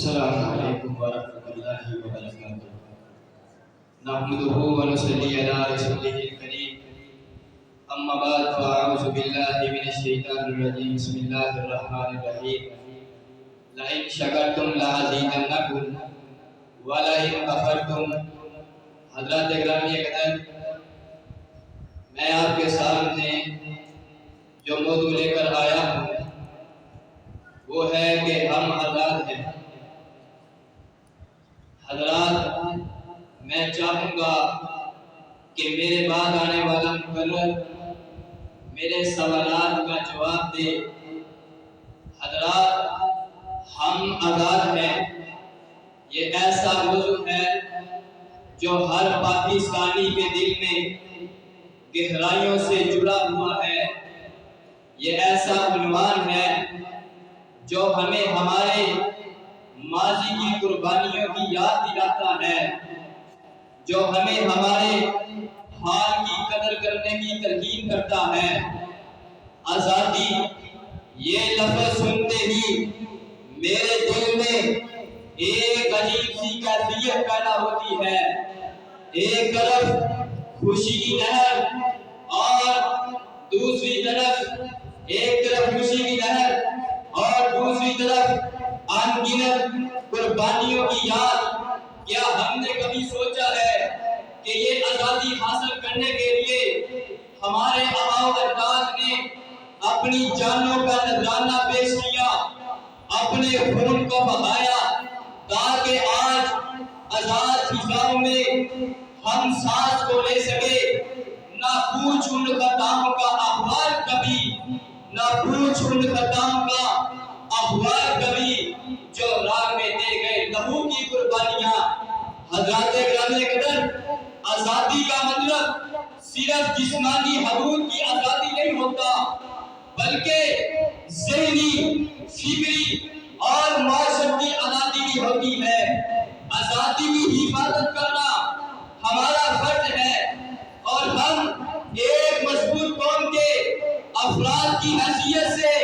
السلام علیکم ورحمۃ اللہ وبرکاتہ۔ نحمدہ ونصلی علی رسولہ الکریم، اما بعد فاعوذ باللہ من الشیطان الرجیم، بسم اللہ الرحمن الرحیم۔ لئن شکرتم لازیدنکم ولئن کفرتم۔ حضرات گرامی قدر، میں آپ کے سامنے جو موضوع لے کر آیا ہوں وہ ہے کہ ہم آزاد ہیں۔ حضرات، میں چاہوں گا کہ میرے بعد آنے والا مقرر میرے سوالات کا جواب دے۔ حضرات، ہم آزاد ہیں، یہ ایسا موضوع ہے جو ہر پاکستانی کے دل میں گہرائیوں سے جڑا ہوا ہے۔ یہ ایسا عنوان ہے جو ہمیں ہمارے ماضی کی قربانیوں کی یاد دلاتا ہے، جو ہمیں ہمارے حال کی قدر کرنے کی تلقین کرتا ہے۔ آزادی، یہ لفظ سنتے ہی میرے دل میں ایک عجیب سی کیفیت پیدا ہوتی ہے۔ ایک طرف خوشی کی لہر اور دوسری طرف خوشی کی لہر اور دوسری طرف انگنت قربانیوں کی یاد۔ کیا ہم نے کبھی سوچا ہے کہ یہ آزادی حاصل کرنے کے لیے ہمارے آباء و اجداد نے اپنی جانوں کا نذرانہ پیش کیا، اپنے خون کو بہایا تاکہ آج آزاد فضاؤں میں ہم سانس کو لے سکے؟ نہ پوچھ ان خطاؤں کا احوال کبھی، نہ پوچھ ان خطاؤں کا احوال کبھی جو راہ میں دے گئے لہو کی قربانیاں۔ حضرات گرامی قدر، آزادی کا مطلب صرف جسمانی حدود کی آزادی نہیں ہوتا، بلکہ ذہنی، فکری اور معاشرتی آزادی بھی ہوتی ہے۔ آزادی کی حفاظت کرنا ہمارا فرض ہے اور ہم ایک مضبوط قوم کے افراد کی حیثیت سے